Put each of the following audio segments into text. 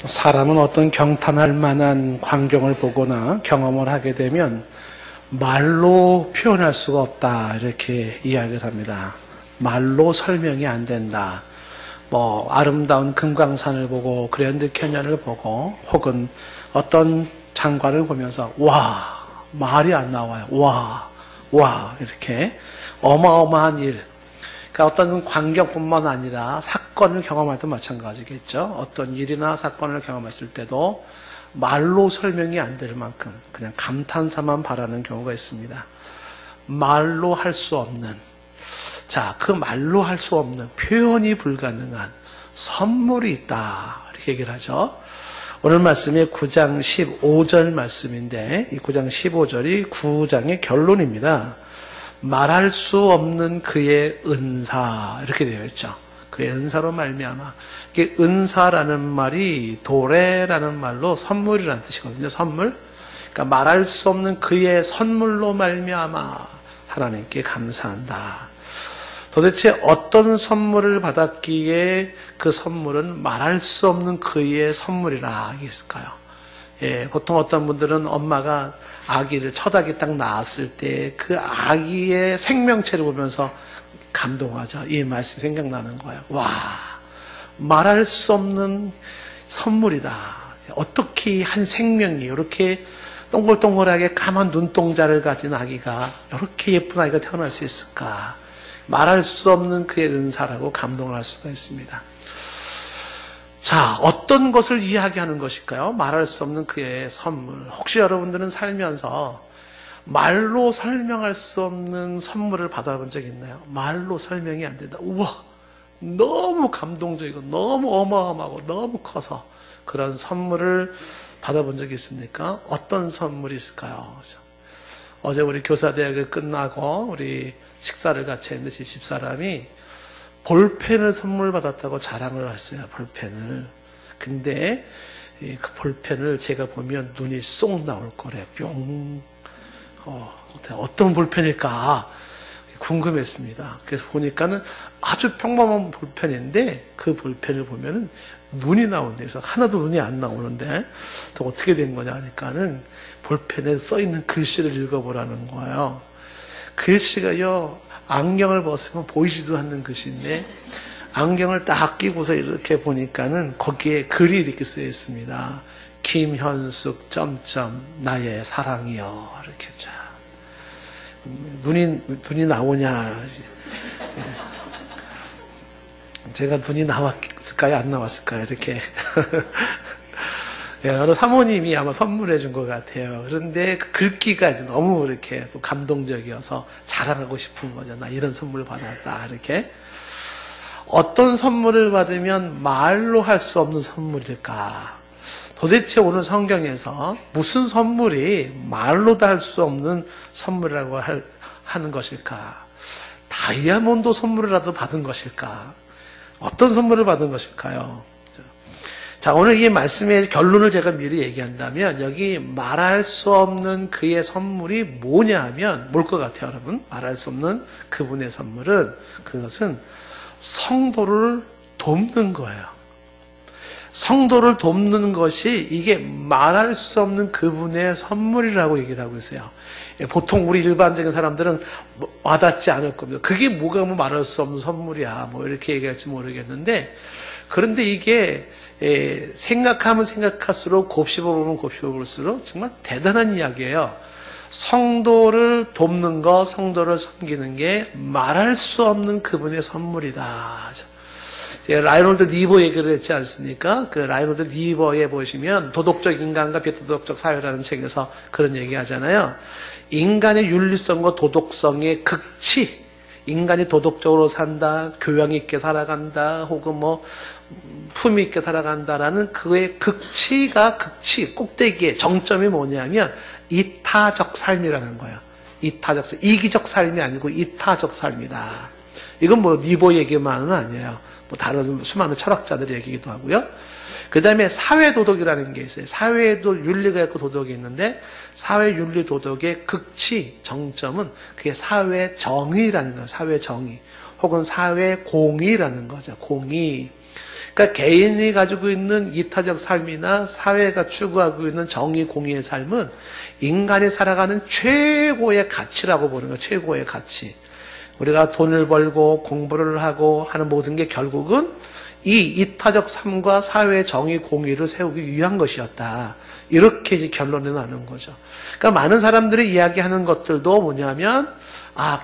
사람은 어떤 경탄할 만한 광경을 보거나 경험을 하게 되면 말로 표현할 수가 없다, 이렇게 이야기를 합니다. 말로 설명이 안 된다. 아름다운 금강산을 보고 그랜드 캐년을 보고 혹은 어떤 장관을 보면서 와, 말이 안 나와요. 와 이렇게 어마어마한 일. 그러니까 어떤 광경뿐만 아니라 사건을 경험할 때 마찬가지겠죠. 어떤 일이나 사건을 경험했을 때도 말로 설명이 안 될 만큼 그냥 감탄사만 바라는 경우가 있습니다. 말로 할 수 없는, 그 말로 할 수 없는, 표현이 불가능한 선물이 있다, 이렇게 얘기를 하죠. 오늘 말씀이 9장 15절 말씀인데, 이 9장 15절이 9장의 결론입니다. 말할 수 없는 그의 은사, 이렇게 되어 있죠. 그의 은사로 말미암아. 이게 은사라는 말이 도레라는 말로 선물이라는 뜻이거든요. 선물. 그러니까 말할 수 없는 그의 선물로 말미암아 하나님께 감사한다. 도대체 어떤 선물을 받았기에 그 선물은 말할 수 없는 그의 선물이라 하겠을까요? 보통 어떤 분들은 엄마가 아기를, 첫 아기 딱 낳았을 때 그 아기의 생명체를 보면서 감동하죠. 이 말씀이 생각나는 거예요. 와, 말할 수 없는 선물이다. 어떻게 한 생명이 이렇게 동글동글하게 까만 눈동자를 가진 아기가, 이렇게 예쁜 아기가 태어날 수 있을까? 말할 수 없는 그의 은사라고 감동을 할 수가 있습니다. 어떤 것을 이야기하는 것일까요? 말할 수 없는 그의 선물. 혹시 여러분들은 살면서 말로 설명할 수 없는 선물을 받아본 적 있나요? 말로 설명이 안 된다. 우와, 너무 감동적이고 너무 어마어마하고 너무 커서 그런 선물을 받아본 적이 있습니까? 어떤 선물이 있을까요? 어제 우리 교사대학을 끝나고 우리 식사를 같이 했는데 제 집사람이 볼펜을 선물 받았다고 자랑을 했어요. 볼펜을. 근데 그 볼펜을 제가 보면 눈이 쏙 나올 거래요. 뿅. 어떤 볼펜일까 궁금했습니다. 그래서 보니까는 아주 평범한 볼펜인데 그 볼펜을 보면은 눈이 나온대. 그래서 하나도 눈이 안 나오는데 또 어떻게 된 거냐 하니까는 볼펜에 써 있는 글씨를 읽어보라는 거예요. 글씨가요, 안경을 벗으면 보이지도 않는 글씨인데 안경을 딱 끼고서 이렇게 보니까는 거기에 글이 이렇게 쓰여 있습니다. 김현숙 점점 나의 사랑이여, 이렇게. 눈이 나오냐? 제가 눈이 나왔을까요? 안 나왔을까요? 이렇게. 여러 사모님이 아마 선물해 준 것 같아요. 그런데 그 글귀가 너무 이렇게 또 감동적이어서 자랑하고 싶은 거죠. 나 이런 선물 받았다, 이렇게. 어떤 선물을 받으면 말로 할 수 없는 선물일까? 도대체 오늘 성경에서 무슨 선물이 말로도 할 수 없는 선물이라고 하는 것일까? 다이아몬드 선물이라도 받은 것일까? 어떤 선물을 받은 것일까요? 오늘 이 말씀의 결론을 제가 미리 얘기한다면, 여기 말할 수 없는 그의 선물이 뭐냐 하면, 뭘 것 같아요, 여러분? 말할 수 없는 그분의 선물은, 그것은 성도를 돕는 거예요. 성도를 돕는 것이 이게 말할 수 없는 그분의 선물이라고 얘기를 하고 있어요. 보통 우리 일반적인 사람들은 와닿지 않을 겁니다. 그게 뭐가 말할 수 없는 선물이야, 이렇게 얘기할지 모르겠는데, 그런데 이게 생각하면 생각할수록, 곱씹어보면 곱씹어볼수록 정말 대단한 이야기예요. 성도를 돕는 것, 성도를 섬기는 게 말할 수 없는 그분의 선물이다. 라이놀드 니버 얘기를 했지 않습니까? 그 라이놀드 니버에 보시면 도덕적 인간과 비도덕적 사회라는 책에서 그런 얘기 하잖아요. 인간의 윤리성과 도덕성의 극치, 인간이 도덕적으로 산다, 교양 있게 살아간다, 혹은 품위 있게 살아간다라는 그의 극치, 꼭대기의 정점이 뭐냐면 이타적 삶이라는 거예요. 이기적 삶이 아니고 이타적 삶이다. 이건 니버 얘기만은 아니에요. 다른 수많은 철학자들의 얘기기도 하고요. 그 다음에 사회도덕이라는 게 있어요. 사회에도 윤리가 있고 도덕이 있는데, 사회윤리 도덕의 극치, 정점은 그게 사회정의라는 거예요. 사회정의. 혹은 사회공의라는 거죠. 공의. 그러니까 개인이 가지고 있는 이타적 삶이나 사회가 추구하고 있는 정의 공의의 삶은 인간이 살아가는 최고의 가치라고 보는 거예요. 최고의 가치. 우리가 돈을 벌고 공부를 하고 하는 모든 게 결국은 이 이타적 삶과 사회의 정의 공의를 세우기 위한 것이었다. 이렇게 이제 결론이 나는 거죠. 그러니까 많은 사람들이 이야기하는 것들도 뭐냐면,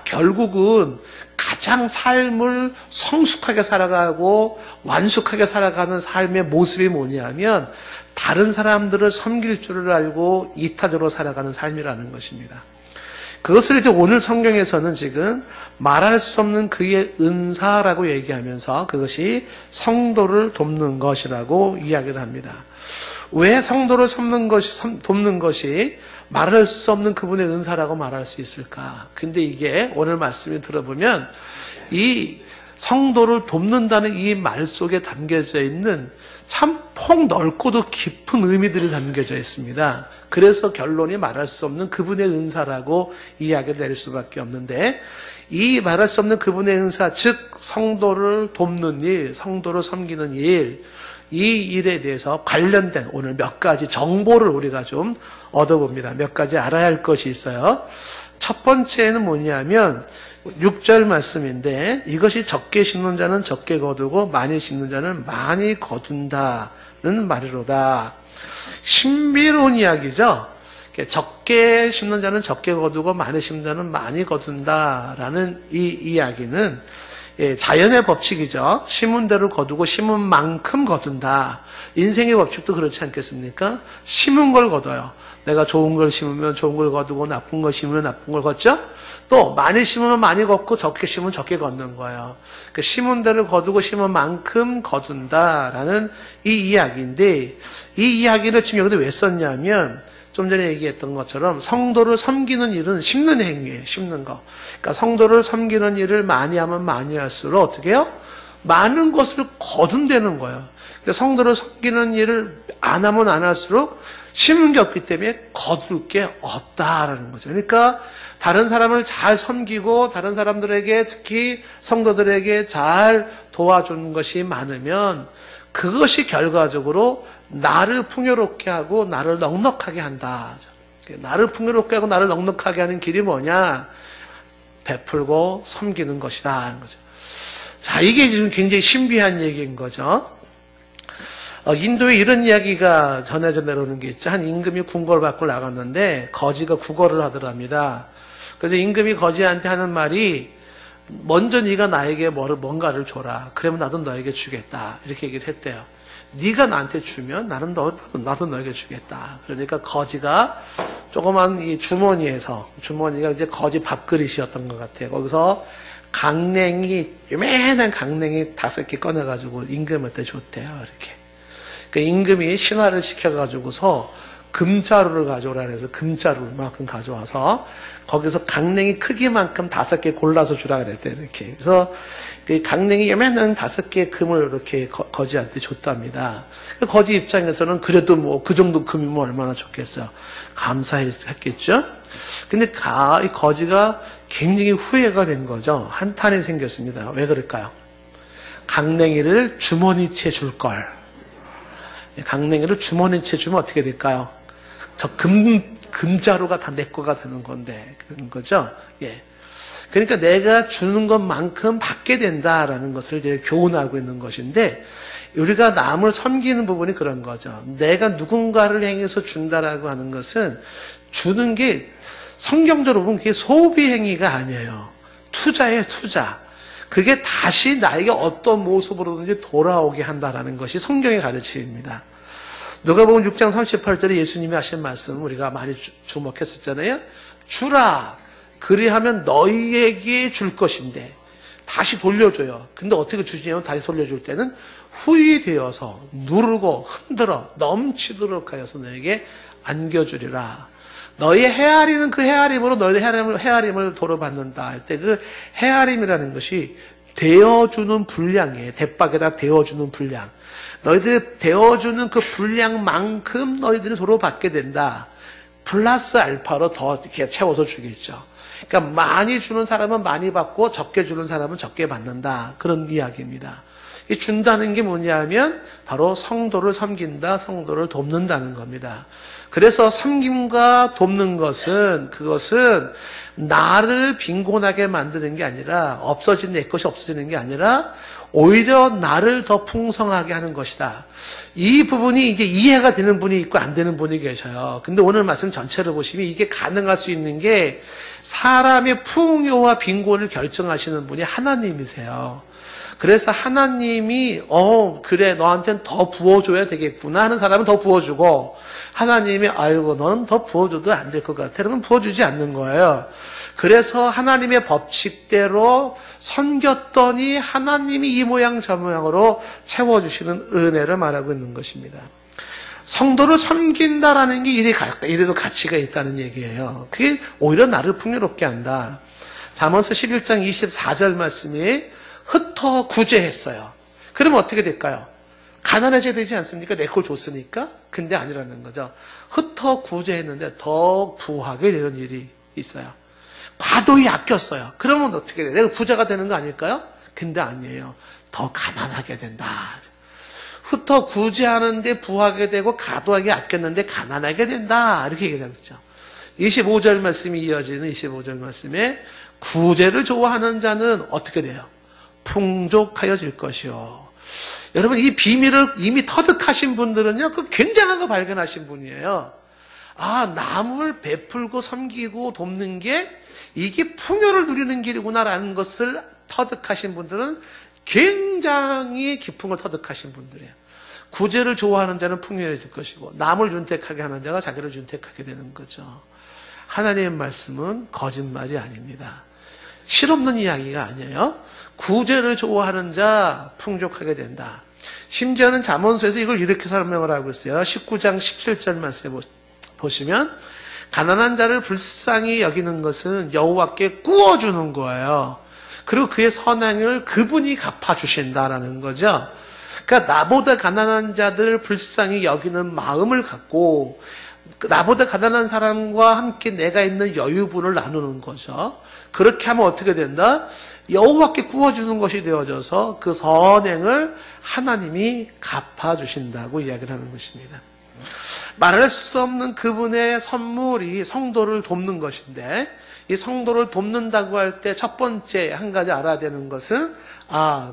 결국은 가장 삶을 성숙하게 살아가고 완숙하게 살아가는 삶의 모습이 뭐냐면, 다른 사람들을 섬길 줄을 알고 이타적으로 살아가는 삶이라는 것입니다. 그것을 이제 오늘 성경에서는 지금 말할 수 없는 그의 은사라고 얘기하면서 그것이 성도를 돕는 것이라고 이야기를 합니다. 왜 성도를 돕는 것이 말할 수 없는 그분의 은사라고 말할 수 있을까? 근데 이게 오늘 말씀을 들어보면 이 성도를 돕는다는 이 말 속에 담겨져 있는 참 폭넓고도 깊은 의미들이 담겨져 있습니다. 그래서 결론이 말할 수 없는 그분의 은사라고 이야기를 내릴 수밖에 없는데, 이 말할 수 없는 그분의 은사, 즉 성도를 돕는 일, 성도를 섬기는 일, 이 일에 대해서 관련된 오늘 몇 가지 정보를 우리가 좀 얻어봅니다. 몇 가지 알아야 할 것이 있어요. 첫 번째는 뭐냐면 6절 말씀인데, 이것이 적게 심는 자는 적게 거두고 많이 심는 자는 많이 거둔다는 말이로다. 신비로운 이야기죠. 적게 심는 자는 적게 거두고 많이 심는 자는 많이 거둔다라는 이 이야기는 자연의 법칙이죠. 심은 대로 거두고 심은 만큼 거둔다. 인생의 법칙도 그렇지 않겠습니까? 심은 걸 거둬요. 내가 좋은 걸 심으면 좋은 걸 거두고 나쁜 걸 심으면 나쁜 걸 걷죠? 또 많이 심으면 많이 걷고 적게 심으면 적게 걷는 거예요. 그러니까 심은 대로 거두고 심은 만큼 거둔다라는 이 이야기인데, 이 이야기를 지금 여기다 왜 썼냐면 좀 전에 얘기했던 것처럼 성도를 섬기는 일은 심는 행위예요. 심는 거. 그러니까 성도를 섬기는 일을 많이 하면 많이 할수록 어떻게 해요? 많은 것을 거둔다는 거예요. 그러니까 성도를 섬기는 일을 안 하면 안 할수록 심은 게 없기 때문에 거둘 게 없다라는 거죠. 그러니까 다른 사람을 잘 섬기고 다른 사람들에게, 특히 성도들에게 잘 도와주는 것이 많으면 그것이 결과적으로 나를 풍요롭게 하고 나를 넉넉하게 한다. 나를 풍요롭게 하고 나를 넉넉하게 하는 길이 뭐냐? 베풀고 섬기는 것이다 하는 거죠. 자, 이게 지금 굉장히 신비한 얘기인 거죠. 인도에 이런 이야기가 전해져 내려오는 게 있죠. 한 임금이 궁궐 밖을 나갔는데 거지가 구걸을 하더랍니다. 그래서 임금이 거지한테 하는 말이, 먼저 네가 나에게 뭔가를 줘라. 그러면 나도 너에게 주겠다. 이렇게 얘기를 했대요. 네가 나한테 주면 나도 너에게 주겠다. 그러니까 거지가 조그만 이 주머니가 이제 거지 밥그릇이었던 것 같아요. 거기서 요만한 강냉이 5개 꺼내가지고 임금한테 줬대요. 이렇게. 그러니까 임금이 신하를 시켜가지고서 금자루를 가져오라 그래서 금자루만큼 가져와서 거기서 강냉이 크기만큼 5개 골라서 주라 그랬대요. 이렇게. 그래서 그 강냉이 요만한 5개의 금을 이렇게 거지한테 줬답니다. 거지 입장에서는 그래도 뭐 그 정도 금이면 얼마나 좋겠어요. 감사했겠죠? 근데 이 거지가 굉장히 후회가 된 거죠. 한탄이 생겼습니다. 왜 그럴까요? 강냉이를 주머니채 줄 걸. 강냉이를 주머니채 주면 어떻게 될까요? 저 금자루가 다 내 거가 되는 건데, 그런 거죠. 예. 그러니까 내가 주는 것만큼 받게 된다라는 것을 이제 교훈하고 있는 것인데, 우리가 남을 섬기는 부분이 그런 거죠. 내가 누군가를 향해서 준다라고 하는 것은, 주는 게 성경적으로 보면 그게 소비 행위가 아니에요. 투자예요, 투자. 그게 다시 나에게 어떤 모습으로든지 돌아오게 한다라는 것이 성경의 가르침입니다. 누가복음 6장 38절에 예수님이 하신 말씀 우리가 많이 주목했었잖아요. 주라, 그리하면 너희에게 줄 것인데 다시 돌려줘요. 근데 어떻게 주시냐면 다시 돌려줄 때는 후히 되어서 누르고 흔들어 넘치도록 하여서 너에게 안겨주리라. 너희의 헤아리는 그 헤아림으로 너희의 헤아림을 도로받는다 할 때 그 헤아림이라는 것이 데워주는 분량이에요. 대박에다 데워주는 분량. 너희들이 데워주는 그 분량만큼 너희들이 도로받게 된다. 플러스 알파로 더 이렇게 채워서 주겠죠. 그러니까 많이 주는 사람은 많이 받고 적게 주는 사람은 적게 받는다. 그런 이야기입니다. 이 준다는 게 뭐냐면 바로 성도를 섬긴다, 성도를 돕는다는 겁니다. 그래서 섬김과 돕는 것은 그것은 나를 빈곤하게 만드는 게 아니라 없어지는 내 것이 없어지는 게 아니라 오히려 나를 더 풍성하게 하는 것이다. 이 부분이 이제 이해가 되는 분이 있고 안 되는 분이 계셔요. 근데 오늘 말씀 전체를 보시면 이게 가능할 수 있는 게 사람의 풍요와 빈곤을 결정하시는 분이 하나님이세요. 그래서 하나님이 그래 너한테는 더 부어줘야 되겠구나 하는 사람은 더 부어주고 하나님이 아이고 너는 더 부어줘도 안 될 것 같아. 그러면 부어주지 않는 거예요. 그래서 하나님의 법칙대로 섬겼더니 하나님이 이 모양 저 모양으로 채워주시는 은혜를 말하고 있는 것입니다. 성도를 섬긴다라는 게 이래도 가치가 있다는 얘기예요. 그게 오히려 나를 풍요롭게 한다. 잠언서 11장 24절 말씀이 흩어 구제했어요. 그러면 어떻게 될까요? 가난해져야 되지 않습니까? 내 걸 줬으니까. 근데 아니라는 거죠. 흩어 구제했는데 더 부하게 되는 일이 있어요. 과도히 아꼈어요. 그러면 어떻게 돼요? 내가 부자가 되는 거 아닐까요? 근데 아니에요. 더 가난하게 된다. 흩어 구제하는데 부하게 되고 과도하게 아꼈는데 가난하게 된다. 이렇게 얘기하고 있죠. 25절 말씀이 이어지는 25절 말씀에 구제를 좋아하는 자는 어떻게 돼요? 풍족하여질 것이요. 여러분 이 비밀을 이미 터득하신 분들은요, 그 굉장한 거 발견하신 분이에요. 아, 남을 베풀고 섬기고 돕는 게 이게 풍요를 누리는 길이구나라는 것을 터득하신 분들은 굉장히 깊은 걸 터득하신 분들이에요. 구제를 좋아하는 자는 풍요해질 것이고 남을 윤택하게 하는 자가 자기를 윤택하게 되는 거죠. 하나님의 말씀은 거짓말이 아닙니다. 실없는 이야기가 아니에요. 구제를 좋아하는 자 풍족하게 된다. 심지어는 잠언서에서 이걸 이렇게 설명을 하고 있어요. 19장 17절 말씀에 보시면 가난한 자를 불쌍히 여기는 것은 여호와께 구워주는 거예요. 그리고 그의 선행을 그분이 갚아주신다라는 거죠. 그러니까 나보다 가난한 자들 불쌍히 여기는 마음을 갖고 나보다 가난한 사람과 함께 내가 있는 여유분을 나누는 거죠. 그렇게 하면 어떻게 된다? 여호와께 구워주는 것이 되어져서 그 선행을 하나님이 갚아주신다고 이야기를 하는 것입니다. 말할 수 없는 그분의 선물이 성도를 돕는 것인데 이 성도를 돕는다고 할 때 첫 번째 한 가지 알아야 되는 것은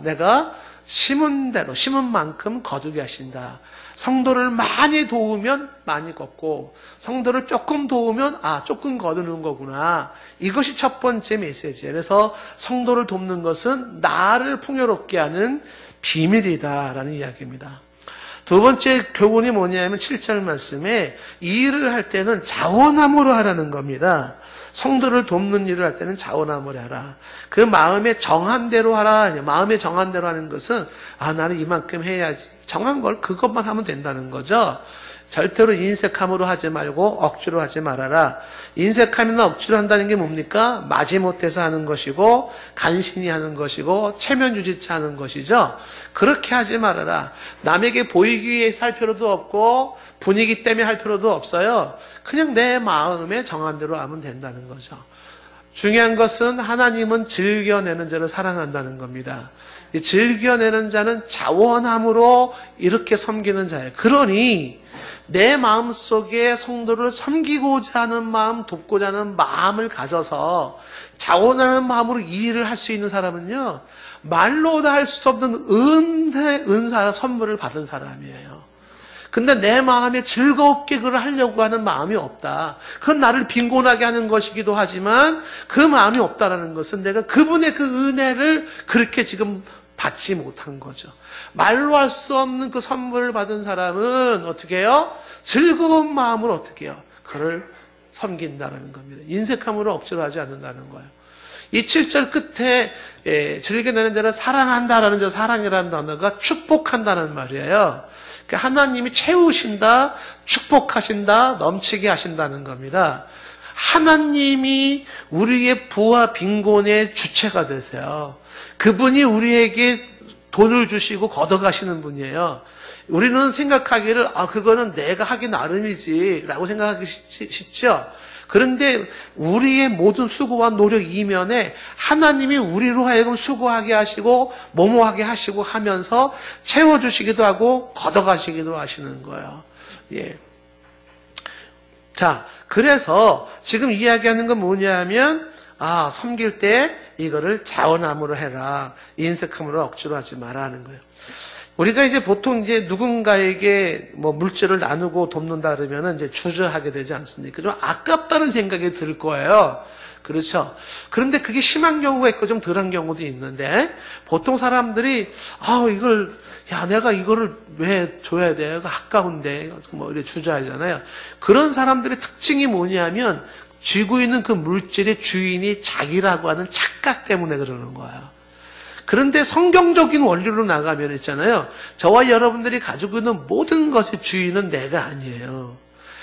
내가 심은 대로 심은 만큼 거두게 하신다. 성도를 많이 도우면 많이 걷고 성도를 조금 도우면 조금 거두는 거구나. 이것이 첫 번째 메시지예요. 그래서 성도를 돕는 것은 나를 풍요롭게 하는 비밀이다라는 이야기입니다. 두 번째 교훈이 뭐냐면 7절 말씀에 이 일을 할 때는 자원함으로 하라는 겁니다. 성도를 돕는 일을 할 때는 자원함으로 하라. 그 마음에 정한 대로 하라. 마음에 정한 대로 하는 것은 나는 이만큼 해야지. 정한 걸 그것만 하면 된다는 거죠. 절대로 인색함으로 하지 말고 억지로 하지 말아라. 인색함이나 억지로 한다는 게 뭡니까? 마지못해서 하는 것이고 간신히 하는 것이고 체면유지치 하는 것이죠. 그렇게 하지 말아라. 남에게 보이기 위해서 할 필요도 없고 분위기 때문에 할 필요도 없어요. 그냥 내 마음에 정한 대로 하면 된다는 거죠. 중요한 것은 하나님은 즐겨내는 자를 사랑한다는 겁니다. 이 즐겨내는 자는 자원함으로 이렇게 섬기는 자예요. 그러니 내 마음속에 성도를 섬기고자 하는 마음, 돕고자 하는 마음을 가져서 자원하는 마음으로 이 일을 할 수 있는 사람은요, 말로 다 할 수 없는 은사, 선물을 받은 사람이에요. 근데 내 마음에 즐겁게 그걸 하려고 하는 마음이 없다. 그건 나를 빈곤하게 하는 것이기도 하지만 그 마음이 없다라는 것은 내가 그분의 그 은혜를 그렇게 지금 받지 못한 거죠. 말로 할 수 없는 그 선물을 받은 사람은 어떻게 해요? 즐거운 마음으로 어떻게 해요? 그를 섬긴다는 겁니다. 인색함으로 억지로 하지 않는다는 거예요. 이 7절 끝에 즐겨내는 자를 사랑한다라는 저 사랑이라는 단어가 축복한다는 말이에요. 그러니까 하나님이 채우신다, 축복하신다, 넘치게 하신다는 겁니다. 하나님이 우리의 부와 빈곤의 주체가 되세요. 그분이 우리에게 돈을 주시고 걷어가시는 분이에요. 우리는 생각하기를 그거는 내가 하기 나름이지 라고 생각하기 쉽죠. 그런데 우리의 모든 수고와 노력 이면에 하나님이 우리로 하여금 수고하게 하시고 뭐뭐하게 하시고 하면서 채워주시기도 하고 걷어가시기도 하시는 거예요. 예. 자, 그래서 지금 이야기하는 건 뭐냐면 섬길 때 이거를 자원함으로 해라. 인색함으로 억지로 하지 마라 하는 거예요. 우리가 이제 보통 이제 누군가에게 뭐 물질을 나누고 돕는다 그러면은 이제 주저하게 되지 않습니까? 좀 아깝다는 생각이 들 거예요. 그렇죠? 그런데 그게 심한 경우가 있고 좀 덜한 경우도 있는데 보통 사람들이 내가 이거를 왜 줘야 돼? 아까운데 뭐 이렇게 주저하잖아요. 그런 사람들의 특징이 뭐냐면 쥐고 있는 그 물질의 주인이 자기라고 하는 착각 때문에 그러는 거예요. 그런데 성경적인 원리로 나가면 있잖아요. 저와 여러분들이 가지고 있는 모든 것의 주인은 내가 아니에요.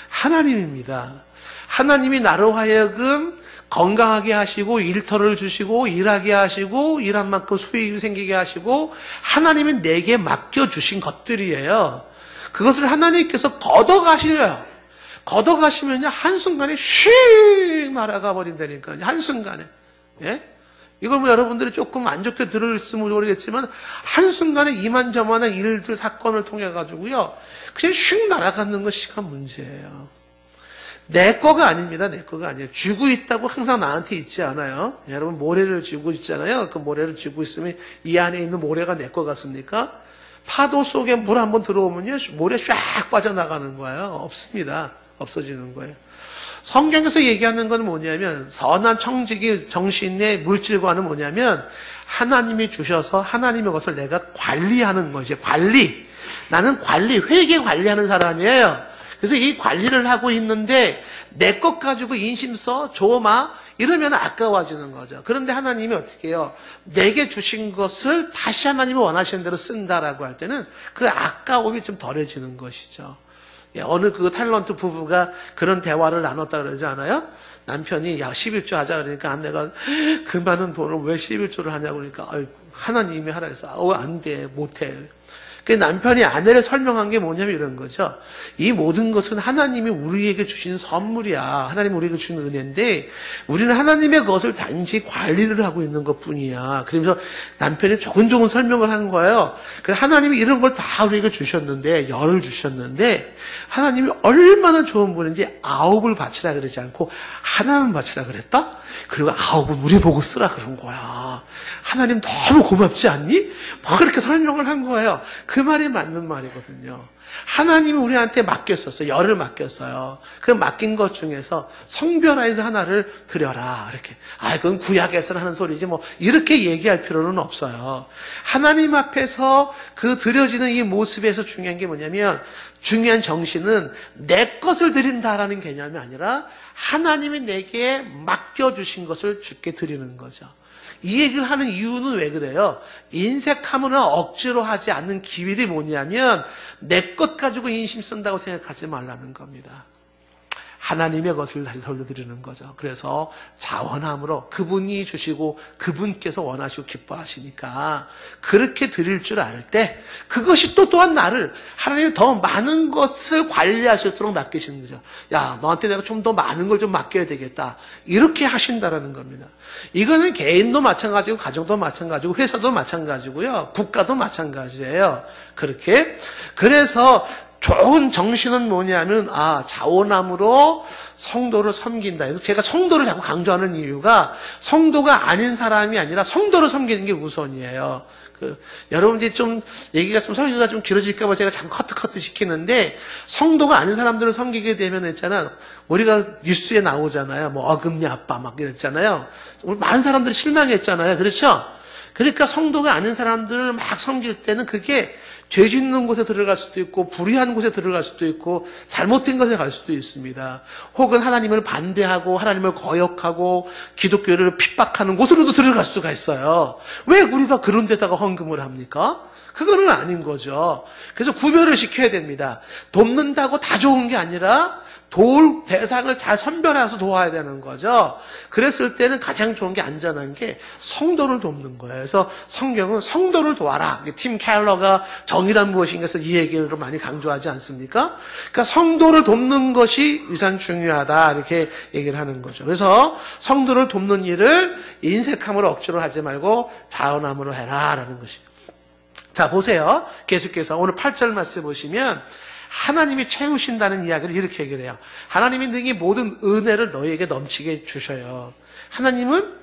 하나님입니다. 하나님이 나로 하여금 건강하게 하시고 일터를 주시고 일하게 하시고 일한 만큼 수익이 생기게 하시고 하나님이 내게 맡겨주신 것들이에요. 그것을 하나님께서 걷어가시려요. 걷어가시면요 한순간에 휙 날아가 버린다니까요. 한순간에. 예? 이걸 뭐 여러분들이 조금 안 좋게 들을으면 모르겠지만 한순간에 이만저만한 일들 사건을 통해 가지고요 그냥 슉 날아가는 것이 시간 문제예요. 내 거가 아닙니다. 내 거가 아니에요. 쥐고 있다고 항상 나한테 있지 않아요. 여러분 모래를 쥐고 있잖아요. 그 모래를 쥐고 있으면 이 안에 있는 모래가 내 거 같습니까? 파도 속에 물 한번 들어오면요 모래 쫙 빠져나가는 거예요. 없습니다. 없어지는 거예요. 성경에서 얘기하는 건 뭐냐면 선한 청지기 정신의 물질과는 뭐냐면 하나님이 주셔서 하나님의 것을 내가 관리하는 것이에요. 관리. 나는 회계 관리하는 사람이에요. 그래서 이 관리를 하고 있는데 내 것 가지고 인심 써, 줘마 이러면 아까워지는 거죠. 그런데 하나님이 어떻게 해요? 내게 주신 것을 다시 하나님이 원하시는 대로 쓴다라고 할 때는 그 아까움이 좀 덜해지는 것이죠. 어느 그 탤런트 부부가 그런 대화를 나눴다 그러지 않아요? 남편이 11조 하자 그러니까 아내가 그 많은 돈을 왜 11조를 하냐고 그러니까 하나님이 하라 해서 안 돼, 못해. 그 남편이 아내를 설명한 게 뭐냐면 이런 거죠. 이 모든 것은 하나님이 우리에게 주신 선물이야. 하나님이 우리에게 주신 은혜인데 우리는 하나님의 것을 단지 관리를 하고 있는 것뿐이야. 그러면서 남편이 조근조근 설명을 한 거예요. 하나님이 이런 걸 다 우리에게 주셨는데 열을 주셨는데 하나님이 얼마나 좋은 분인지 9을 바치라 그러지 않고 하나는 바치라 그랬다? 그리고 9은 우리 보고 쓰라 그런 거야. 하나님 너무 고맙지 않니? 뭐 그렇게 설명을 한 거예요. 그 말이 맞는 말이거든요. 하나님이 우리한테 맡겼었어요. 열을 맡겼어요. 그 맡긴 것 중에서 성별화해서 하나를 드려라. 이렇게. 그건 구약에서 하는 소리지 뭐 이렇게 얘기할 필요는 없어요. 하나님 앞에서 그 드려지는 이 모습에서 중요한 게 뭐냐면 중요한 정신은 내 것을 드린다라는 개념이 아니라 하나님이 내게 맡겨주신 것을 주께 드리는 거죠. 이 얘기를 하는 이유는 왜 그래요? 인색함으로 억지로 하지 않는 기밀이 뭐냐면 내 것 가지고 인심 쓴다고 생각하지 말라는 겁니다. 하나님의 것을 다시 돌려드리는 거죠. 그래서 자원함으로 그분이 주시고 그분께서 원하시고 기뻐하시니까 그렇게 드릴 줄 알 때 그것이 또한 나를 하나님이 더 많은 것을 관리할 수 있도록 맡기시는 거죠. 야, 너한테 내가 좀 더 많은 걸 좀 맡겨야 되겠다. 이렇게 하신다라는 겁니다. 이거는 개인도 마찬가지고 가정도 마찬가지고 회사도 마찬가지고요. 국가도 마찬가지예요. 그렇게. 그래서 좋은 정신은 뭐냐면 자원함으로 성도를 섬긴다. 그래서 제가 성도를 자꾸 강조하는 이유가 성도가 아닌 사람이 아니라 성도를 섬기는 게 우선이에요. 여러분 이제 좀 얘기가 좀 설교가 좀 길어질까 봐 제가 자꾸 커트 시키는데 성도가 아닌 사람들을 섬기게 되면 있잖아. 우리가 뉴스에 나오잖아요. 뭐 어금니 아빠 막 이랬잖아요. 많은 사람들이 실망했잖아요. 그렇죠? 그러니까 성도가 아닌 사람들을 막 섬길 때는 그게 죄 짓는 곳에 들어갈 수도 있고 불의한 곳에 들어갈 수도 있고 잘못된 것에 갈 수도 있습니다. 혹은 하나님을 반대하고 하나님을 거역하고 기독교를 핍박하는 곳으로도 들어갈 수가 있어요. 왜 우리가 그런 데다가 헌금을 합니까? 그거는 아닌 거죠. 그래서 구별을 시켜야 됩니다. 돕는다고 다 좋은 게 아니라 도울 대상을 잘 선별해서 도와야 되는 거죠. 그랬을 때는 가장 좋은 게 안전한 게 성도를 돕는 거예요. 그래서 성경은 성도를 도와라. 팀 켈러가 정의란 무엇인가 해서 이 얘기를 많이 강조하지 않습니까? 그러니까 성도를 돕는 것이 유산 중요하다. 이렇게 얘기를 하는 거죠. 그래서 성도를 돕는 일을 인색함으로 억지로 하지 말고 자원함으로 해라. 라는 것이에요. 자, 보세요. 계속해서 오늘 8절 말씀 보시면 하나님이 채우신다는 이야기를 이렇게 얘기를 해요. 하나님이 능히 모든 은혜를 너희에게 넘치게 주셔요. 하나님은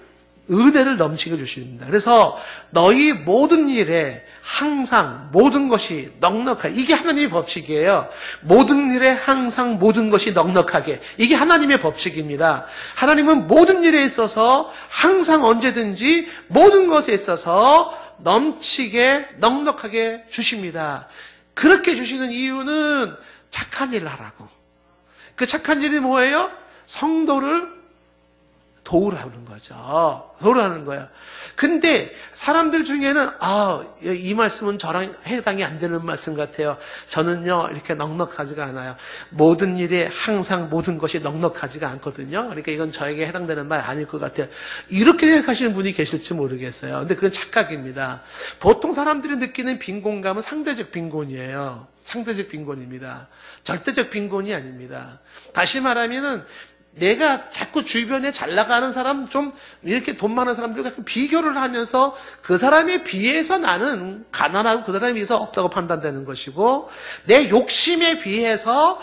은혜를 넘치게 주십니다. 그래서 너희 모든 일에 항상 모든 것이 넉넉하게, 이게 하나님의 법칙이에요. 모든 일에 항상 모든 것이 넉넉하게, 이게 하나님의 법칙입니다. 하나님은 모든 일에 있어서 항상 언제든지 모든 것에 있어서 넘치게 넉넉하게 주십니다. 그렇게 주시는 이유는 착한 일을 하라고. 그 착한 일이 뭐예요? 성도를 도우라는 거죠. 도우라는 거예요. 근데 사람들 중에는 이 말씀은 저랑 해당이 안 되는 말씀 같아요. 저는요 이렇게 넉넉하지가 않아요. 모든 일에 항상 모든 것이 넉넉하지가 않거든요. 그러니까 이건 저에게 해당되는 말 아닐 것 같아요. 이렇게 생각하시는 분이 계실지 모르겠어요. 근데 그건 착각입니다. 보통 사람들이 느끼는 빈곤감은 상대적 빈곤이에요. 상대적 빈곤입니다. 절대적 빈곤이 아닙니다. 다시 말하면은 내가 자꾸 주변에 잘 나가는 사람, 좀 이렇게 돈 많은 사람들과 비교를 하면서 그 사람에 비해서 나는 가난하고 그 사람에 비해서 없다고 판단되는 것이고, 내 욕심에 비해서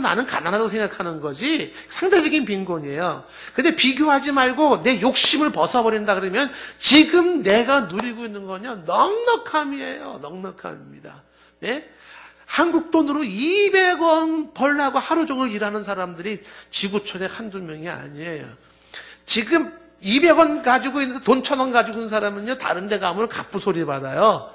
나는 가난하다고 생각하는 거지, 상대적인 빈곤이에요. 근데 비교하지 말고 내 욕심을 벗어버린다 그러면 지금 내가 누리고 있는 거냐? 넉넉함이에요. 넉넉함입니다. 네? 한국 돈으로 200원 벌려고 하루 종일 일하는 사람들이 지구촌에 한두 명이 아니에요. 지금 200원 가지고 있는데 돈 1,000원 가지고 있는 사람은요, 다른 데 가면 갑부 소리 받아요.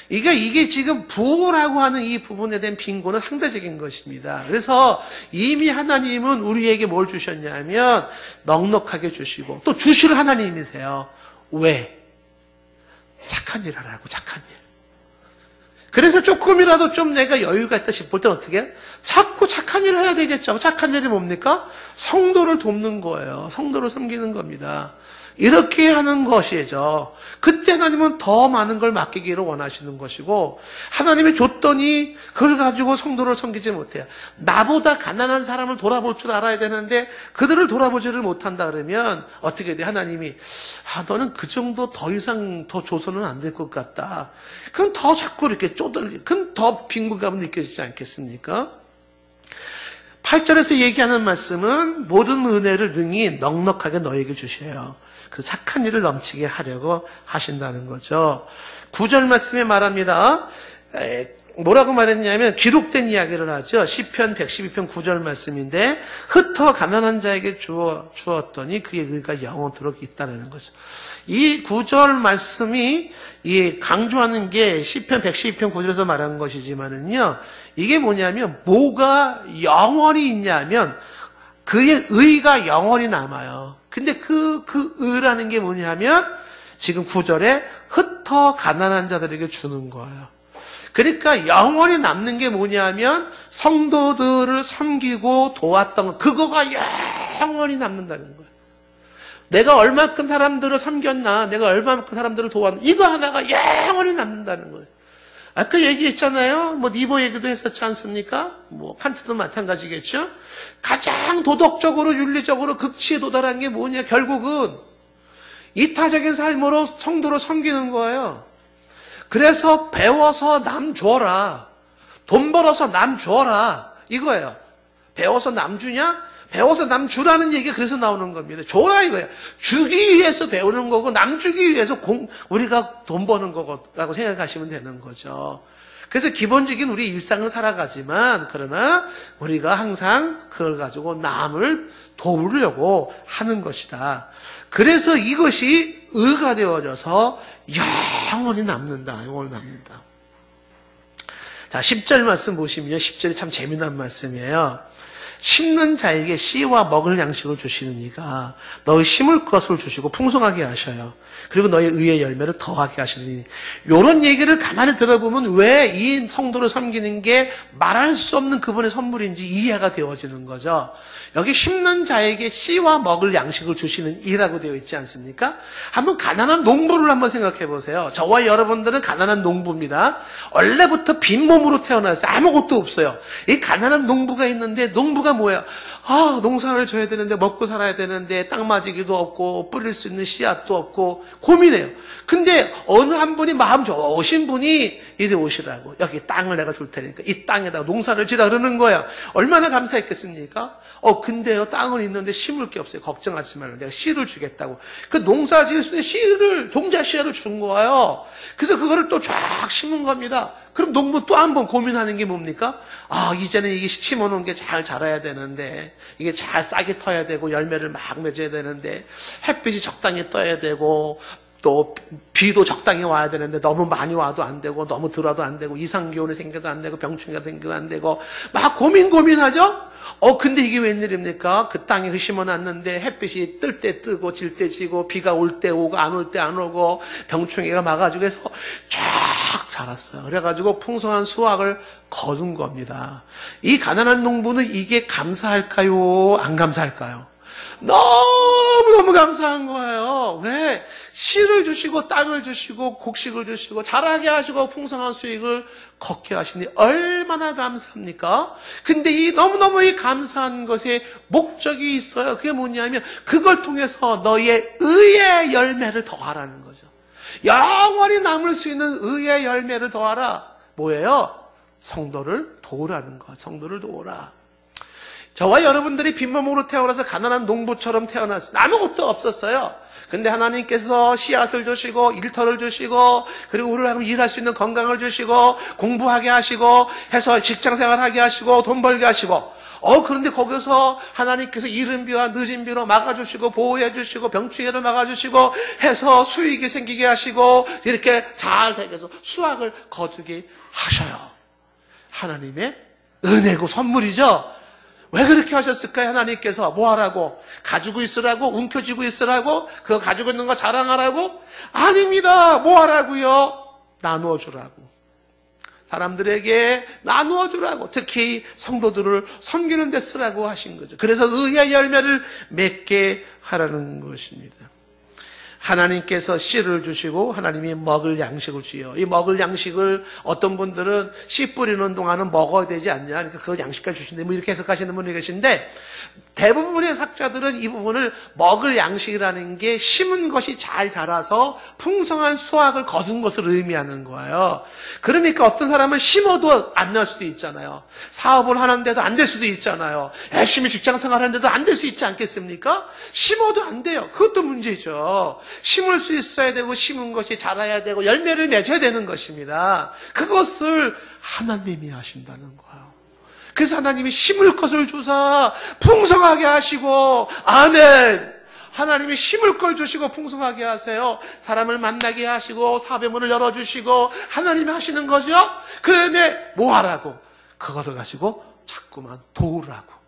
이게 지금 부라고 하는 이 부분에 대한 빈곤은 상대적인 것입니다. 그래서 이미 하나님은 우리에게 뭘 주셨냐면 넉넉하게 주시고 또 주실 하나님이세요. 왜? 착한 일 하라고, 착한 일. 그래서 조금이라도 좀 내가 여유가 있다 싶을 땐 어떻게 해? 자꾸 착한 일을 해야 되겠죠. 착한 일이 뭡니까? 성도를 돕는 거예요. 성도를 섬기는 겁니다. 이렇게 하는 것이죠. 그때 하나님은 더 많은 걸 맡기기를 원하시는 것이고, 하나님이 줬더니 그걸 가지고 성도를 섬기지 못해요. 나보다 가난한 사람을 돌아볼 줄 알아야 되는데 그들을 돌아보지를 못한다 그러면 어떻게 돼? 하나님이 너는 그 정도 더 이상 더 줘서는 안 될 것 같다. 그럼 더 자꾸 이렇게 그럼 더 빈곤감은 느껴지지 않겠습니까? 8절에서 얘기하는 말씀은 모든 은혜를 능히 넉넉하게 너에게 주셔요. 그래서 착한 일을 넘치게 하려고 하신다는 거죠. 9절 말씀에 말합니다. 뭐라고 말했냐면 기록된 이야기를 하죠. 시편 112편 9절 말씀인데 흩어 가난한 자에게 주었더니 그의 의가 영원토록 있다는 거죠. 이 9절 말씀이 강조하는 게 시편 112편 9절에서 말한 것이지만은요, 이게 뭐냐면 뭐가 영원히 있냐면 그의 의가 영원히 남아요. 근데 그 의라는 게 뭐냐면 지금 9절에 흩어 가난한 자들에게 주는 거예요. 그러니까 영원히 남는 게 뭐냐면 성도들을 섬기고 도왔던 거, 그거가 영원히 남는다는 거예요. 내가 얼마큼 사람들을 섬겼나, 내가 얼마큼 사람들을 도왔나, 이거 하나가 영원히 남는다는 거예요. 아까 얘기했잖아요. 니보 얘기도 했었지 않습니까? 칸트도 마찬가지겠죠? 가장 도덕적으로, 윤리적으로 극치에 도달한 게 뭐냐? 결국은 이타적인 삶으로 성도를 섬기는 거예요. 그래서 배워서 남 줘라. 돈 벌어서 남 줘라. 이거예요. 배워서 남 주냐? 배워서 남 주라는 얘기가 그래서 나오는 겁니다. 줘라 이거예요. 주기 위해서 배우는 거고 남 주기 위해서 우리가 돈 버는 거라고 생각하시면 되는 거죠. 그래서 기본적인 우리 일상을 살아가지만 그러나 우리가 항상 그걸 가지고 남을 도우려고 하는 것이다. 그래서 이것이 의가 되어져서 영원히 남는다. 영원히 남는다. 자, 10절 말씀 보시면요. 10절이 참 재미난 말씀이에요. 심는 자에게 씨와 먹을 양식을 주시는 이가 너희 심을 것을 주시고 풍성하게 하셔요. 그리고 너의 의의 열매를 더하게 하시리니. 이런 얘기를 가만히 들어보면 왜 이 성도를 섬기는 게 말할 수 없는 그분의 선물인지 이해가 되어지는 거죠. 여기 심는 자에게 씨와 먹을 양식을 주시는 이라고 되어 있지 않습니까? 한번 가난한 농부를 한번 생각해 보세요. 저와 여러분들은 가난한 농부입니다. 원래부터 빈몸으로 태어났어요. 아무것도 없어요. 이 가난한 농부가 있는데 농부가 뭐예요? 농사를 져야 되는데 먹고 살아야 되는데 땅 맞이기도 없고 뿌릴 수 있는 씨앗도 없고 고민해요. 근데 어느 한 분이 마음 좋으신 분이 이리 오시라고. 여기 땅을 내가 줄 테니까 이 땅에다가 농사를 지라 그러는 거야. 얼마나 감사했겠습니까? 근데요, 땅은 있는데 심을 게 없어요. 걱정하지 말고 내가 씨를 주겠다고. 그 농사 지을 수 있는 씨를, 종자 씨앗을 준 거예요. 그래서 그거를 또 쫙 심은 겁니다. 그럼 농부 또 한 번 고민하는 게 뭡니까? 이제는 이게 심어놓은 게 잘 자라야 되는데, 이게 잘 싹이 터야 되고, 열매를 막 맺어야 되는데, 햇빛이 적당히 떠야 되고, 또 비도 적당히 와야 되는데 너무 많이 와도 안 되고 너무 덜 와도 안 되고 이상기온이 생겨도 안 되고 병충해가 생겨도 안 되고 막 고민하죠? 근데 이게 웬일입니까? 그 땅에 심어놨는데 햇빛이 뜰 때 뜨고 질 때 지고 비가 올 때 오고 안 올 때 안 오고 병충해가 막아주고 해서 쫙 자랐어요. 그래가지고 풍성한 수확을 거둔 겁니다. 이 가난한 농부는 이게 감사할까요? 안 감사할까요? 너무너무 감사한 거예요. 왜? 씨를 주시고 땅을 주시고 곡식을 주시고 자라게 하시고 풍성한 수익을 걷게 하시니 얼마나 감사합니까? 근데 이 너무너무 이 감사한 것에 목적이 있어요. 그게 뭐냐면 그걸 통해서 너의 의의 열매를 더하라는 거죠. 영원히 남을 수 있는 의의 열매를 더하라. 뭐예요? 성도를 도우라는 거. 성도를 도우라. 저와 여러분들이 빈몸으로 태어나서 가난한 농부처럼 태어났어요. 아무것도 없었어요. 근데 하나님께서 씨앗을 주시고 일터를 주시고 그리고 우리를 하면 일할 수 있는 건강을 주시고 공부하게 하시고 해서 직장생활하게 하시고 돈 벌게 하시고 그런데 거기서 하나님께서 이른 비와 늦은 비로 막아주시고 보호해 주시고 병충해를 막아주시고 해서 수익이 생기게 하시고 이렇게 잘 되게 해서 수확을 거두게 하셔요. 하나님의 은혜고 선물이죠. 왜 그렇게 하셨을까요? 하나님께서 뭐 하라고? 가지고 있으라고? 움켜쥐고 있으라고? 그거 가지고 있는 거 자랑하라고? 아닙니다. 뭐 하라고요? 나누어 주라고. 사람들에게 나누어 주라고. 특히 성도들을 섬기는 데 쓰라고 하신 거죠. 그래서 의의 열매를 맺게 하라는 것입니다. 하나님께서 씨를 주시고 하나님이 먹을 양식을 주요. 이 먹을 양식을 어떤 분들은 씨 뿌리는 동안은 먹어야 되지 않냐. 그러니까 그 양식까지 주신데 뭐 이렇게 해석하시는 분이 계신데 대부분의 학자들은 이 부분을 먹을 양식이라는 게 심은 것이 잘 자라서 풍성한 수확을 거둔 것을 의미하는 거예요. 그러니까 어떤 사람은 심어도 안 날 수도 있잖아요. 사업을 하는데도 안 될 수도 있잖아요. 열심히 직장생활 하는데도 안 될 수 있지 않겠습니까? 심어도 안 돼요. 그것도 문제죠. 심을 수 있어야 되고 심은 것이 자라야 되고 열매를 맺어야 되는 것입니다. 그것을 하나님이 하신다는 거예요. 그래서 하나님이 심을 것을 주사 풍성하게 하시고 아멘. 하나님이 심을 걸 주시고 풍성하게 하세요. 사람을 만나게 하시고 사업의 문을 열어주시고 하나님이 하시는 거죠. 그다음에 뭐 하라고? 그거를 가지고 자꾸만 도우라고.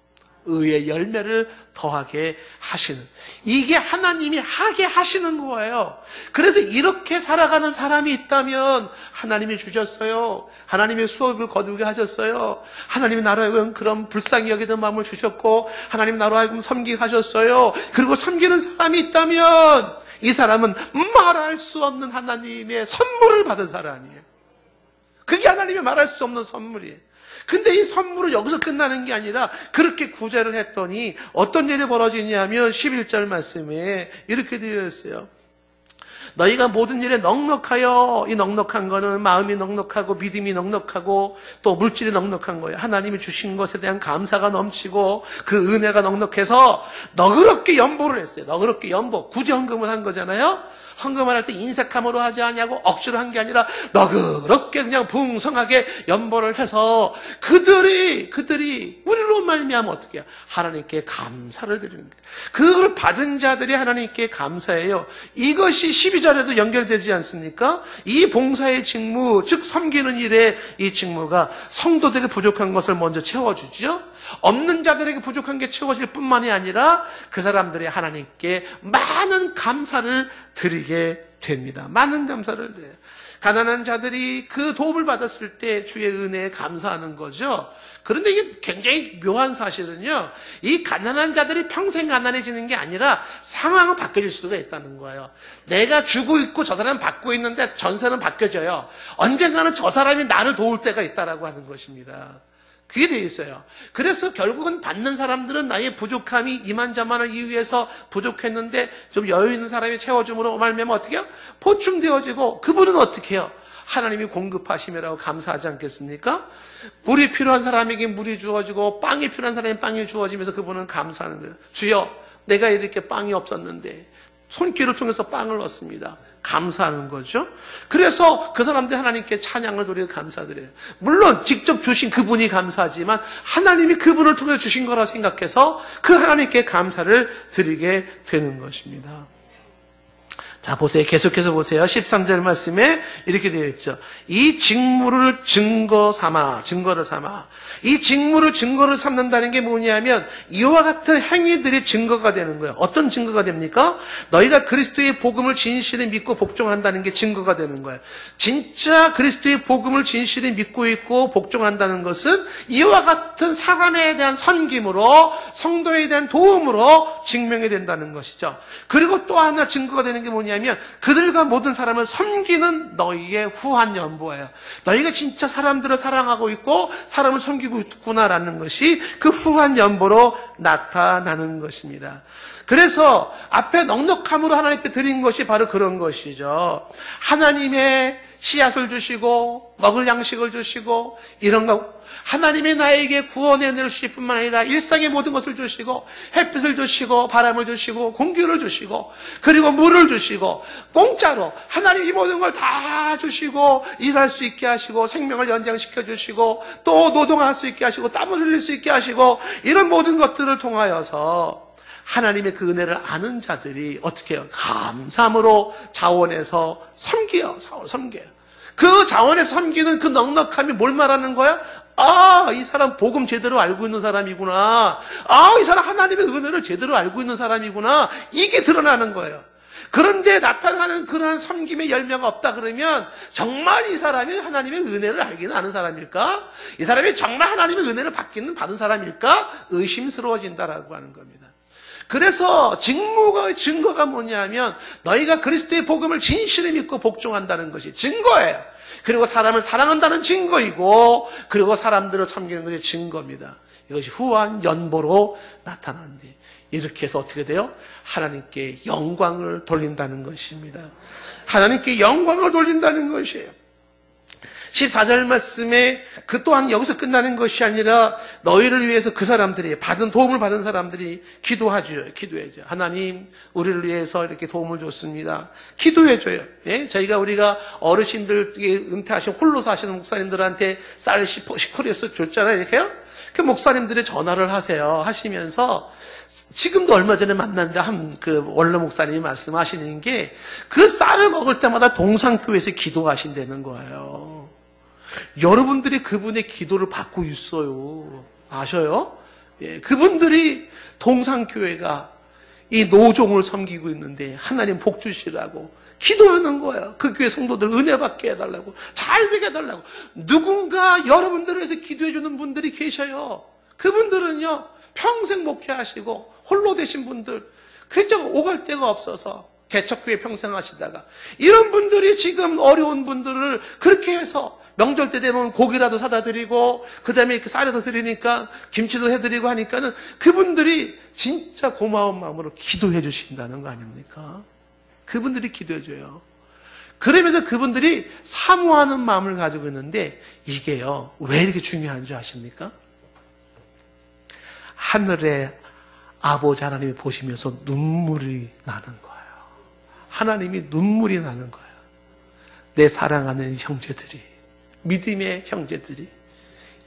의의 열매를 더하게 하시는, 이게 하나님이 하게 하시는 거예요. 그래서 이렇게 살아가는 사람이 있다면 하나님이 주셨어요. 하나님의 수업을 거두게 하셨어요. 하나님이 나로 하여금 그런 불쌍히 여기는 마음을 주셨고 하나님 나로 하여금 섬기게 하셨어요. 그리고 섬기는 사람이 있다면 이 사람은 말할 수 없는 하나님의 선물을 받은 사람이에요. 그게 하나님이 말할 수 없는 선물이에요. 근데 이 선물은 여기서 끝나는 게 아니라 그렇게 구제를 했더니 어떤 일이 벌어지냐면 11절 말씀에 이렇게 되어 있어요. 너희가 모든 일에 넉넉하여, 이 넉넉한 거는 마음이 넉넉하고 믿음이 넉넉하고 또 물질이 넉넉한 거예요. 하나님이 주신 것에 대한 감사가 넘치고 그 은혜가 넉넉해서 너그럽게 연보를 했어요. 너그럽게 연보, 구제 헌금을 한 거잖아요. 헌금을 할 때 인색함으로 하지 않냐고 억지로 한 게 아니라 너그럽게 그냥 풍성하게 연보를 해서 그들이 우리로 말미암아 어떻게 해요? 하나님께 감사를 드리는 거예요. 그걸 받은 자들이 하나님께 감사해요. 이것이 12절에도 연결되지 않습니까? 이 봉사의 직무, 즉 섬기는 일의 이 직무가 성도들이 부족한 것을 먼저 채워주죠. 없는 자들에게 부족한 게 채워질 뿐만이 아니라 그 사람들이 하나님께 많은 감사를 드리게 됩니다. 많은 감사를 드려요. 가난한 자들이 그 도움을 받았을 때 주의 은혜에 감사하는 거죠. 그런데 이게 굉장히 묘한 사실은요, 이 가난한 자들이 평생 가난해지는 게 아니라 상황은 바뀌어질 수가 있다는 거예요. 내가 주고 있고 저 사람은 받고 있는데 전세는 바뀌어져요. 언젠가는 저 사람이 나를 도울 때가 있다라고 하는 것입니다. 그게 돼 있어요. 그래서 결국은 받는 사람들은 나의 부족함이 이만저만을 이유해서 부족했는데 좀 여유 있는 사람이 채워줌으로 말미암아 어떻게 해요? 보충되어지고 그분은 어떻게 해요? 하나님이 공급하심이라고 감사하지 않겠습니까? 물이 필요한 사람에게 물이 주어지고 빵이 필요한 사람에게 빵이 주어지면서 그분은 감사하는 거예요. 주여, 내가 이렇게 빵이 없었는데 손길을 통해서 빵을 얻습니다. 감사하는 거죠. 그래서 그 사람들이 하나님께 찬양을 드리고 감사드려요. 물론 직접 주신 그분이 감사하지만 하나님이 그분을 통해 주신 거라고 생각해서 그 하나님께 감사를 드리게 되는 것입니다. 자, 보세요. 계속해서 보세요. 13절 말씀에 이렇게 되어 있죠. 이 직무를 증거를 삼아. 이 직무를 증거를 삼는다는 게 뭐냐면 이와 같은 행위들이 증거가 되는 거예요. 어떤 증거가 됩니까? 너희가 그리스도의 복음을 진실히 믿고 복종한다는 게 증거가 되는 거예요. 진짜 그리스도의 복음을 진실히 믿고 있고 복종한다는 것은 이와 같은 사람에 대한 섬김으로, 성도에 대한 도움으로 증명이 된다는 것이죠. 그리고 또 하나 증거가 되는 게 뭐냐면 그들과 모든 사람을 섬기는 너희의 후한 연보예요. 너희가 진짜 사람들을 사랑하고 있고 사람을 섬기고 있구나라는 것이 그 후한 연보로 나타나는 것입니다. 그래서 앞에 넉넉함으로 하나님께 드린 것이 바로 그런 것이죠. 하나님의 씨앗을 주시고 먹을 양식을 주시고 이런 거, 하나님이 나에게 구원의 은혜를 주실 뿐만 아니라 일상의 모든 것을 주시고 햇빛을 주시고 바람을 주시고 공기를 주시고 그리고 물을 주시고 공짜로 하나님이 이 모든 걸 다 주시고 일할 수 있게 하시고 생명을 연장시켜 주시고 또 노동할 수 있게 하시고 땀을 흘릴 수 있게 하시고 이런 모든 것들을 통하여서 하나님의 그 은혜를 아는 자들이 어떻게 해요? 감사함으로 자원해서 섬겨요. 그 자원에서 섬기는 그 넉넉함이 뭘 말하는 거야? 아, 이 사람 복음 제대로 알고 있는 사람이구나. 아, 이 사람 하나님의 은혜를 제대로 알고 있는 사람이구나. 이게 드러나는 거예요. 그런데 나타나는 그러한 섬김의 열매가 없다 그러면 정말 이 사람이 하나님의 은혜를 알기는 아는 사람일까? 이 사람이 정말 하나님의 은혜를 받은 사람일까? 의심스러워진다라고 하는 겁니다. 그래서 증거가 뭐냐면 너희가 그리스도의 복음을 진실히 믿고 복종한다는 것이 증거예요. 그리고 사람을 사랑한다는 증거이고 그리고 사람들을 섬기는 것이 증거입니다. 이것이 후한 연보로 나타난데 이렇게 해서 어떻게 돼요? 하나님께 영광을 돌린다는 것입니다. 하나님께 영광을 돌린다는 것이에요. 14절 말씀에 그 또한 여기서 끝나는 것이 아니라 너희를 위해서 그 사람들이 도움을 받은 사람들이 기도해줘요. 하나님, 우리를 위해서 이렇게 도움을 줬습니다. 기도해줘요. 예? 우리가 어르신들, 은퇴하신 홀로 사시는 목사님들한테 쌀 10%에서 줬잖아요. 이렇게요? 그 목사님들이 전화를 하시면서 지금도 얼마 전에 만났는데 그 원로 목사님이 말씀하시는 게 그 쌀을 먹을 때마다 동산교회에서 기도하신다는 거예요. 여러분들이 그분의 기도를 받고 있어요. 아셔요? 예, 그분들이 동산교회가 이 노종을 섬기고 있는데 하나님 복 주시라고 기도하는 거예요. 그 교회 성도들 은혜 받게 해달라고, 잘 되게 해달라고. 누군가 여러분들을 위해서 기도해주는 분들이 계셔요. 그분들은요, 평생 목회하시고 홀로 되신 분들, 그저 오갈 데가 없어서 개척교회 평생 하시다가 이런 분들이 지금 어려운 분들을 그렇게 해서 명절 때 되면 고기라도 사다 드리고 그 다음에 이렇게 쌀에다 드리니까 김치도 해드리고 하니까는 그분들이 진짜 고마운 마음으로 기도해 주신다는 거 아닙니까? 그분들이 기도해 줘요. 그러면서 그분들이 사모하는 마음을 가지고 있는데 이게요, 왜 이렇게 중요한 줄 아십니까? 하늘의 아버지 하나님이 보시면서 눈물이 나는 거예요. 하나님이 눈물이 나는 거예요. 내 사랑하는 형제들이, 믿음의 형제들이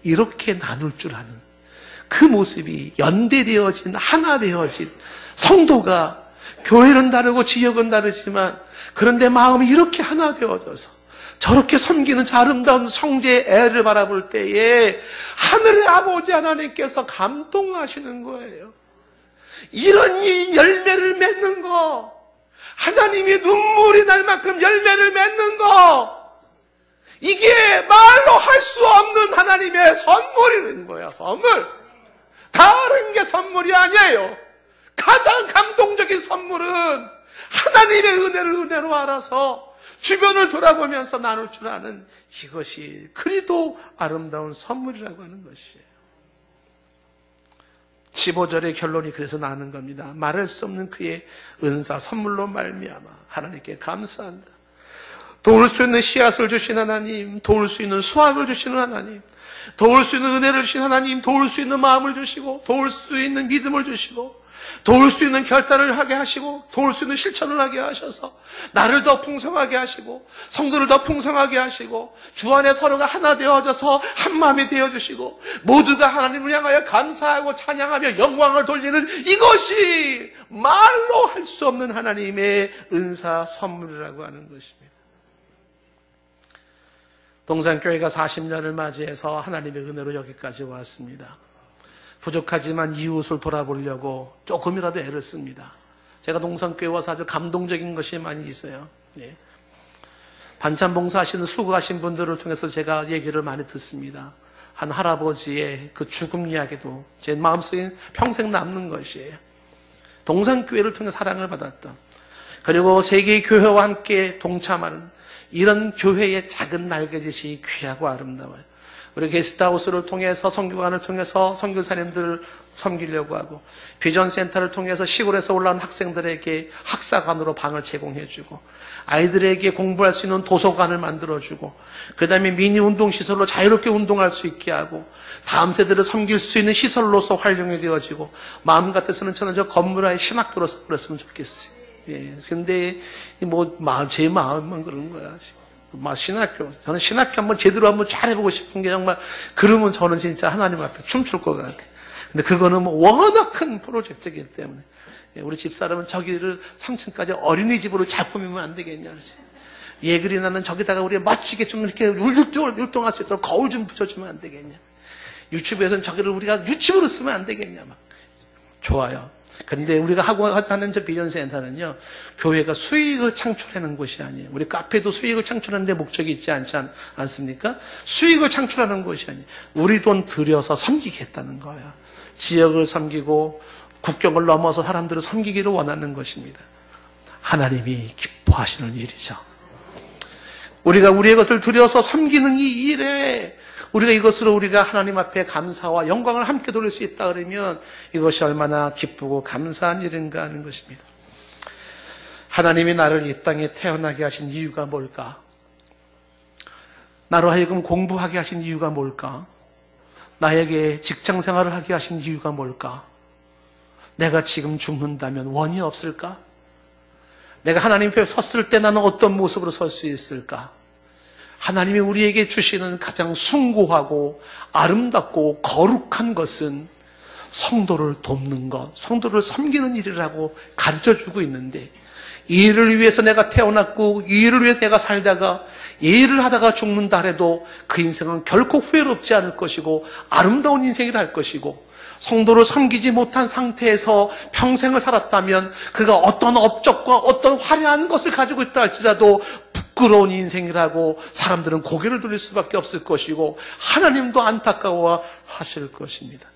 이렇게 나눌 줄 아는 그 모습이 연대되어진, 하나 되어진 성도가, 교회는 다르고 지역은 다르지만 그런데 마음이 이렇게 하나 되어져서 저렇게 섬기는 저 아름다운 형제의 애를 바라볼 때에 하늘의 아버지 하나님께서 감동하시는 거예요. 이런 이 열매를 맺는 거, 하나님이 눈물이 날 만큼 열매를 맺는 거, 이게 말로 할 수 없는 하나님의 선물이는 거야. 선물. 다른 게 선물이 아니에요. 가장 감동적인 선물은 하나님의 은혜를 은혜로 알아서 주변을 돌아보면서 나눌 줄 아는 이것이 그리도 아름다운 선물이라고 하는 것이에요. 15절의 결론이 그래서 나는 겁니다. 말할 수 없는 그의 은사 선물로 말미암아 하나님께 감사한다. 도울 수 있는 씨앗을 주신 하나님, 도울 수 있는 수확을 주시는 하나님, 도울 수 있는 은혜를 주신 하나님, 도울 수 있는 마음을 주시고, 도울 수 있는 믿음을 주시고, 도울 수 있는 결단을 하게 하시고, 도울 수 있는 실천을 하게 하셔서 나를 더 풍성하게 하시고, 성도를 더 풍성하게 하시고, 주 안에 서로가 하나 되어져서 한 마음이 되어주시고, 모두가 하나님을 향하여 감사하고 찬양하며 영광을 돌리는 이것이 말로 할 수 없는 하나님의 은사 선물이라고 하는 것입니다. 동산교회가 40년을 맞이해서 하나님의 은혜로 여기까지 왔습니다. 부족하지만 이웃을 돌아보려고 조금이라도 애를 씁니다. 제가 동산교회 와서 아주 감동적인 것이 많이 있어요. 예. 반찬 봉사하시는 수고하신 분들을 통해서 제가 얘기를 많이 듣습니다. 한 할아버지의 그 죽음 이야기도 제 마음속에 평생 남는 것이에요. 동산교회를 통해 사랑을 받았던, 그리고 세계의 교회와 함께 동참하는 이런 교회의 작은 날개짓이 귀하고 아름다워요. 우리 게스트하우스를 통해서, 선교관을 통해서 선교사님들을 섬기려고 하고, 비전센터를 통해서 시골에서 올라온 학생들에게 학사관으로 방을 제공해주고, 아이들에게 공부할 수 있는 도서관을 만들어주고, 그 다음에 미니 운동시설로 자유롭게 운동할 수 있게 하고, 다음 세대를 섬길 수 있는 시설로서 활용이 되어지고, 마음 같아서는 저는 저 건물 아예 신학교로 그랬으면 좋겠어요. 예. 근데, 제 마음만 그런 거야. 신학교. 저는 신학교 한번 제대로 한번 잘 해보고 싶은 게 정말, 그러면 저는 진짜 하나님 앞에 춤출 것 같아. 근데 그거는 워낙 큰 프로젝트이기 때문에. 예. 우리 집사람은 저기를 3층까지 어린이집으로 잘 꾸미면 안 되겠냐. 예글이 나는 저기다가 우리 멋지게 좀 이렇게 율동할 수 있도록 거울 좀 붙여주면 안 되겠냐. 유튜브에서는 저기를 우리가 유튜브로 쓰면 안 되겠냐. 막. 좋아요. 그런데 우리가 하는 저 비전센터는요, 교회가 수익을 창출하는 곳이 아니에요. 우리 카페도 수익을 창출하는 데 목적이 있지 않습니까? 수익을 창출하는 곳이 아니에요. 우리 돈 들여서 섬기겠다는 거야. 지역을 섬기고 국경을 넘어서 사람들을 섬기기를 원하는 것입니다. 하나님이 기뻐하시는 일이죠. 우리가 우리의 것을 들여서 섬기는 이 일에 우리가 이것으로 우리가 하나님 앞에 감사와 영광을 함께 돌릴 수 있다 그러면 이것이 얼마나 기쁘고 감사한 일인가 하는 것입니다. 하나님이 나를 이 땅에 태어나게 하신 이유가 뭘까? 나로 하여금 공부하게 하신 이유가 뭘까? 나에게 직장 생활을 하게 하신 이유가 뭘까? 내가 지금 죽는다면 원이 없을까? 내가 하나님 앞에 섰을 때 나는 어떤 모습으로 설 수 있을까? 하나님이 우리에게 주시는 가장 숭고하고 아름답고 거룩한 것은 성도를 돕는 것, 성도를 섬기는 일이라고 가르쳐주고 있는데, 이 일을 위해서 내가 태어났고 이 일을 위해 내가 살다가 이 일을 하다가 죽는다 해도 그 인생은 결코 후회롭지 않을 것이고 아름다운 인생이라 할 것이고, 성도를 섬기지 못한 상태에서 평생을 살았다면 그가 어떤 업적과 어떤 화려한 것을 가지고 있다 할지라도 부끄러운 인생이라고 사람들은 고개를 돌릴 수밖에 없을 것이고 하나님도 안타까워 하실 것입니다.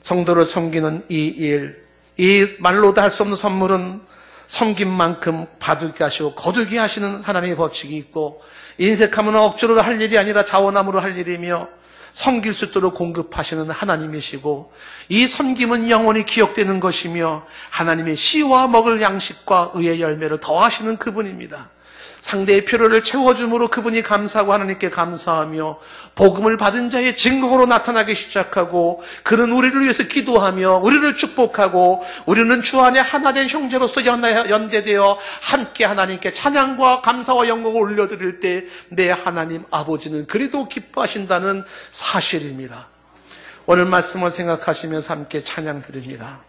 성도를 섬기는 이 일, 이 말로도 할 수 없는 선물은 섬긴 만큼 받게 하시고 거두게 하시는 하나님의 법칙이 있고, 인색하면 억지로 할 일이 아니라 자원함으로 할 일이며 섬길 수 있도록 공급하시는 하나님이시고, 이 섬김은 영원히 기억되는 것이며 하나님의 씨와 먹을 양식과 의의 열매를 더하시는 그분입니다. 상대의 필요를 채워줌으로 그분이 감사하고 하나님께 감사하며 복음을 받은 자의 증거로 나타나기 시작하고, 그는 우리를 위해서 기도하며 우리를 축복하고 우리는 주 안에 하나 된 형제로서 연대되어 함께 하나님께 찬양과 감사와 영광을 올려드릴 때 내 하나님 아버지는 그리도 기뻐하신다는 사실입니다. 오늘 말씀을 생각하시면서 함께 찬양 드립니다.